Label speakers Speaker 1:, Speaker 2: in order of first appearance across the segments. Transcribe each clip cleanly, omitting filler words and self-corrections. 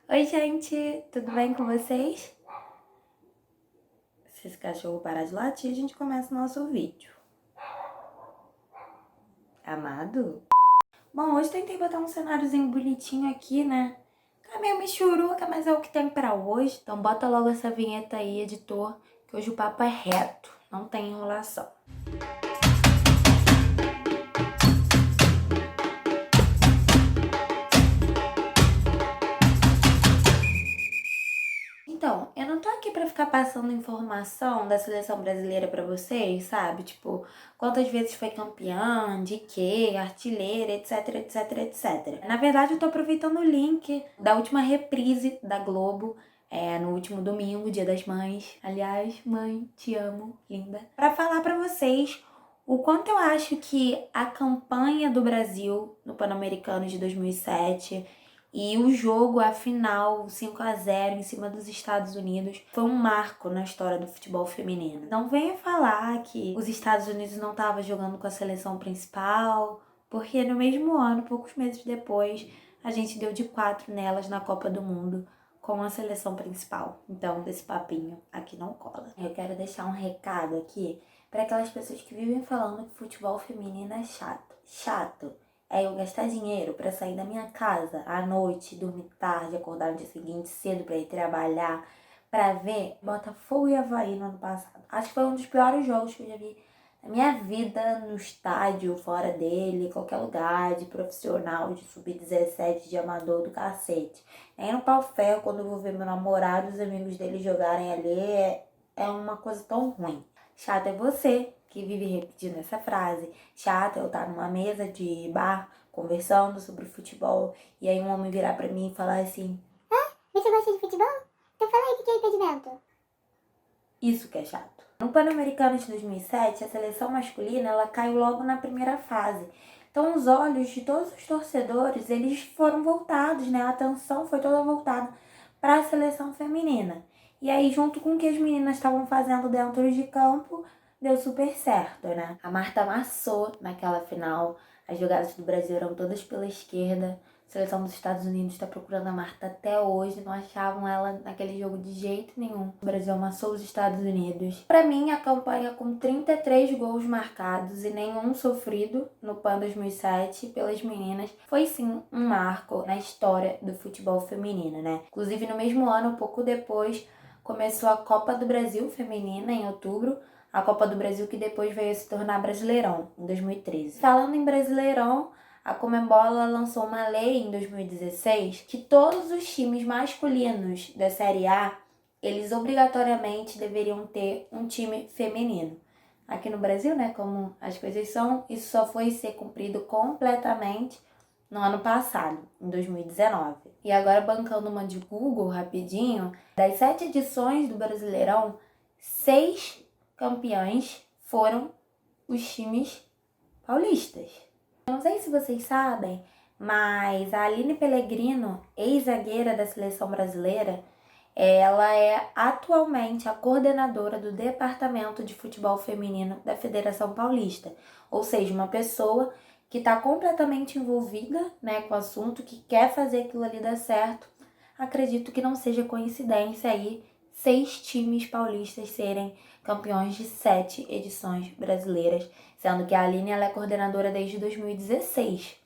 Speaker 1: Oi, gente, tudo bem com vocês? Se esse cachorro parar de latir, a gente começa o nosso vídeo. Amado? Bom, hoje tentei botar um cenáriozinho bonitinho aqui, né? Tá meio michuruca, mas é o que tem pra hoje. Então bota logo essa vinheta aí, editor, que hoje o papo é reto, não tem enrolação. Então, eu não tô aqui pra ficar passando informação da seleção brasileira pra vocês, sabe? Tipo, quantas vezes foi campeã, de quê, artilheira, etc, etc, etc. Na verdade, eu tô aproveitando o link da última reprise da Globo, no último domingo, Dia das Mães. Aliás, mãe, te amo, linda. Pra falar pra vocês o quanto eu acho que a campanha do Brasil no Pan-Americano de 2007 e o jogo, a final, 5-0 em cima dos Estados Unidos, foi um marco na história do futebol feminino. Não venha falar que os Estados Unidos não estavam jogando com a seleção principal, porque no mesmo ano, poucos meses depois, a gente deu de 4 nelas na Copa do Mundo com a seleção principal. Então, desse papinho aqui não cola. Eu quero deixar um recado aqui para aquelas pessoas que vivem falando que futebol feminino é chato. Chato é eu gastar dinheiro para sair da minha casa à noite, dormir tarde, acordar no dia seguinte cedo para ir trabalhar, para ver Botafogo e Avaí no ano passado. Acho que foi um dos piores jogos que eu já vi na minha vida, no estádio, fora dele, qualquer lugar, de profissional, de sub-17, de amador do cacete. Nem no pau-ferro, quando eu vou ver meu namorado e os amigos dele jogarem ali, é uma coisa tão ruim. Chato é você que vive repetindo essa frase. Chato é eu estar numa mesa de bar conversando sobre futebol e aí um homem virar pra mim e falar assim:
Speaker 2: Você gosta de futebol? Então fala aí o que é impedimento.
Speaker 1: isso que é chato. No Pan-Americano de 2007, a seleção masculina ela caiu logo na primeira fase. Então os olhos de todos os torcedores eles foram voltados, né? A atenção foi toda voltada para a seleção feminina. E aí, junto com o que as meninas estavam fazendo dentro de campo, deu super certo, né? A Marta amassou naquela final. As jogadas do Brasil eram todas pela esquerda. A seleção dos Estados Unidos está procurando a Marta até hoje. Não achavam ela naquele jogo de jeito nenhum. O Brasil amassou os Estados Unidos. Para mim, a campanha com 33 gols marcados e nenhum sofrido no PAN 2007 pelas meninas foi sim um marco na história do futebol feminino, né? Inclusive, no mesmo ano, pouco depois, começou a Copa do Brasil feminina em outubro, a Copa do Brasil que depois veio a se tornar Brasileirão em 2013. Falando em Brasileirão, a Conmebol lançou uma lei em 2016 que todos os times masculinos da Série A, eles obrigatoriamente deveriam ter um time feminino. Aqui no Brasil, né, como as coisas são, isso só foi ser cumprido completamente no ano passado, em 2019. E agora, bancando uma de Google rapidinho, das 7 edições do Brasileirão, 6 campeões foram os times paulistas. Não sei se vocês sabem, mas a Aline Pellegrino, ex-zagueira da seleção brasileira, ela é atualmente a coordenadora do Departamento de Futebol Feminino da Federação Paulista. Ou seja, uma pessoa que está completamente envolvida, né, com o assunto, que quer fazer aquilo ali dar certo. Acredito que não seja coincidência aí 6 times paulistas serem campeões de 7 edições brasileiras, sendo que a Aline ela é coordenadora desde 2016.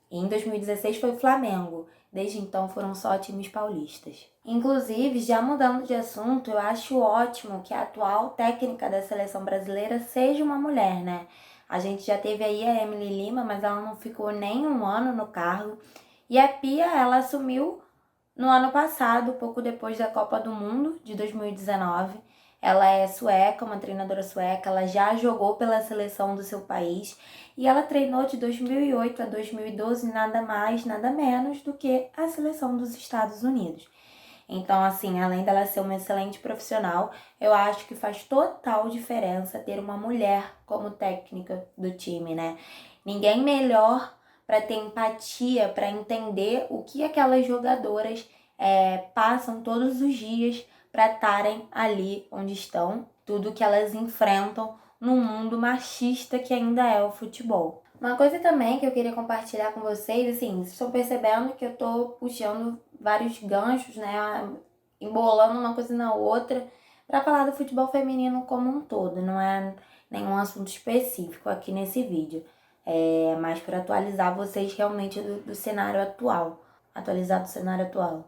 Speaker 1: E em 2016 foi o Flamengo. Desde então foram só times paulistas. Inclusive, já mudando de assunto, eu acho ótimo que a atual técnica da seleção brasileira seja uma mulher, né? A gente já teve aí a Emily Lima, mas ela não ficou nem um ano no cargo. E a Pia, ela assumiu no ano passado, pouco depois da Copa do Mundo de 2019. Ela é sueca, uma treinadora sueca, ela já jogou pela seleção do seu país e ela treinou de 2008 a 2012 nada mais, nada menos do que a seleção dos Estados Unidos. Então, assim, além dela ser uma excelente profissional, eu acho que faz total diferença ter uma mulher como técnica do time, né? Ninguém melhor para ter empatia, para entender o que aquelas jogadoras passam todos os dias para estarem ali onde estão, tudo que elas enfrentam no mundo machista que ainda é o futebol. Uma coisa também que eu queria compartilhar com vocês, assim, vocês estão percebendo que eu tô puxando vários ganchos, né, embolando uma coisa na outra, para falar do futebol feminino como um todo. Não é nenhum assunto específico aqui nesse vídeo. É mais para atualizar vocês realmente do cenário atual. Atualizar do cenário atual.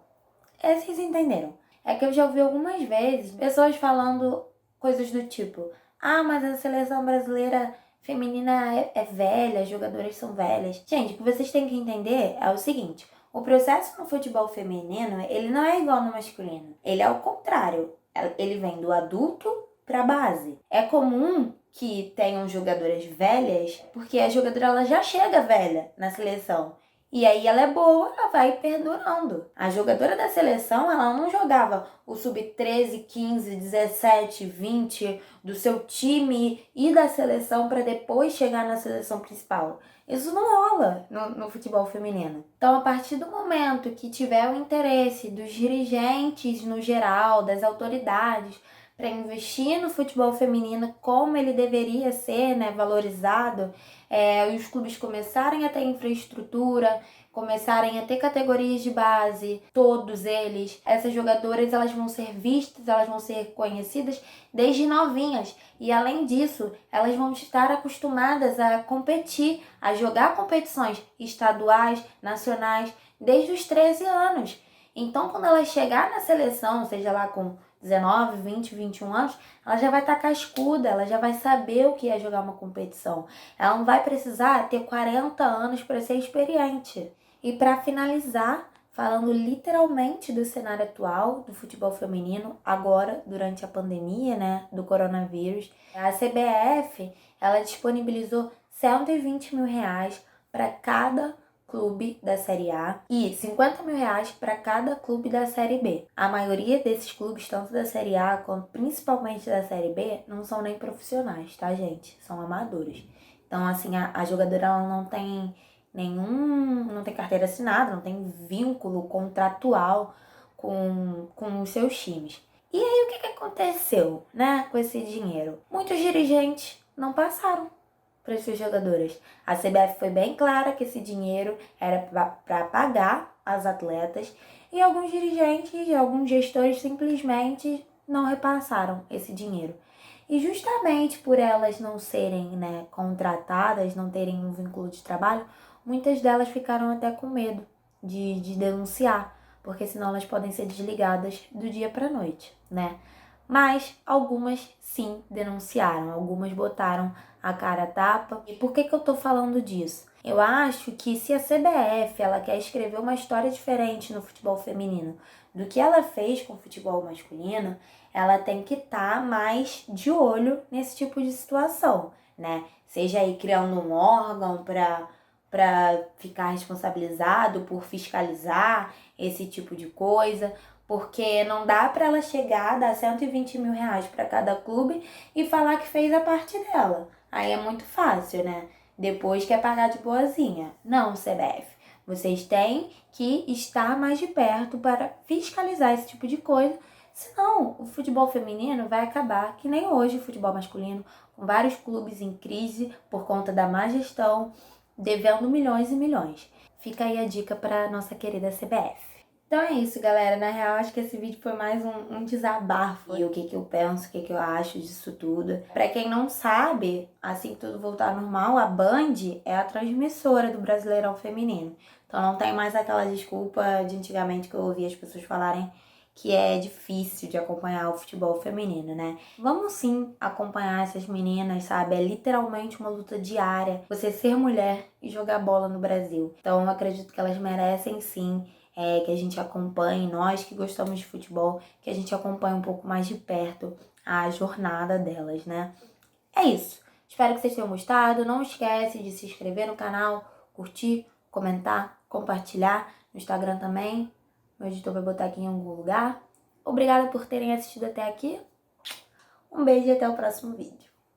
Speaker 1: Vocês entenderam. É que eu já ouvi algumas vezes pessoas falando coisas do tipo: ah, mas a seleção brasileira feminina é velha, as jogadoras são velhas. Gente, o que vocês têm que entender é o seguinte: o processo no futebol feminino, ele não é igual no masculino. Ele é o contrário. Ele vem do adulto pra base. É comum que tenham jogadoras velhas, porque a jogadora ela já chega velha na seleção. E aí ela é boa, ela vai perdurando. A jogadora da seleção, ela não jogava o sub-13, 15, 17, 20 do seu time e da seleção para depois chegar na seleção principal. Isso não rola no futebol feminino. Então, a partir do momento que tiver o interesse dos dirigentes no geral, das autoridades, para investir no futebol feminino como ele deveria ser, né, valorizado, os clubes começarem a ter infraestrutura, começarem a ter categorias de base, todos eles, essas jogadoras elas vão ser vistas, elas vão ser conhecidas desde novinhas. E além disso, elas vão estar acostumadas a competir, a jogar competições estaduais, nacionais, desde os 13 anos. Então, quando ela chegar na seleção, seja lá com 19, 20, 21 anos, ela já vai estar cascuda, ela já vai saber o que é jogar uma competição. Ela não vai precisar ter 40 anos para ser experiente. E para finalizar, falando literalmente do cenário atual do futebol feminino, agora, durante a pandemia, né, do coronavírus, a CBF, ela disponibilizou R$120 mil para cada clube da Série A e R$50 mil para cada clube da Série B. A maioria desses clubes, tanto da Série A quanto principalmente da Série B, não são nem profissionais, tá, gente? São amadores. Então, assim, a jogadora ela não tem não tem carteira assinada, não tem vínculo contratual com os seus times. E aí, o que aconteceu, né, com esse dinheiro? Muitos dirigentes não passaram para as suas jogadoras. A CBF foi bem clara que esse dinheiro era para pagar as atletas e alguns dirigentes e alguns gestores simplesmente não repassaram esse dinheiro. E justamente por elas não serem, né, contratadas, não terem um vínculo de trabalho, muitas delas ficaram até com medo de denunciar, porque senão elas podem ser desligadas do dia para a noite, né? Mas algumas sim denunciaram, algumas botaram a cara a tapa. E por que eu tô falando disso? Eu acho que se a CBF ela quer escrever uma história diferente no futebol feminino do que ela fez com o futebol masculino, ela tem que estar mais de olho nesse tipo de situação, né? Seja aí criando um órgão para ficar responsabilizado por fiscalizar esse tipo de coisa, porque não dá para ela chegar, dar R$120 mil para cada clube e falar que fez a parte dela. Aí é muito fácil, né? Depois quer pagar de boazinha. Não, CBF. Vocês têm que estar mais de perto para fiscalizar esse tipo de coisa, senão o futebol feminino vai acabar que nem hoje o futebol masculino, com vários clubes em crise por conta da má gestão, devendo milhões e milhões. Fica aí a dica para nossa querida CBF. Então é isso, galera. Na real, acho que esse vídeo foi mais um desabafo. E o que eu penso, o que eu acho disso tudo. Pra quem não sabe, assim que tudo voltar ao normal, a Band é a transmissora do Brasileirão Feminino. Então não tem mais aquela desculpa de antigamente que eu ouvia as pessoas falarem que é difícil de acompanhar o futebol feminino, né? Vamos sim acompanhar essas meninas, sabe? É literalmente uma luta diária você ser mulher e jogar bola no Brasil. Então eu acredito que elas merecem sim que a gente acompanhe, nós que gostamos de futebol, que a gente acompanhe um pouco mais de perto a jornada delas, né? É isso. Espero que vocês tenham gostado. Não esquece de se inscrever no canal, curtir, comentar, compartilhar. No Instagram também. Meu editor vai botar aqui em algum lugar. Obrigada por terem assistido até aqui. Um beijo e até o próximo vídeo.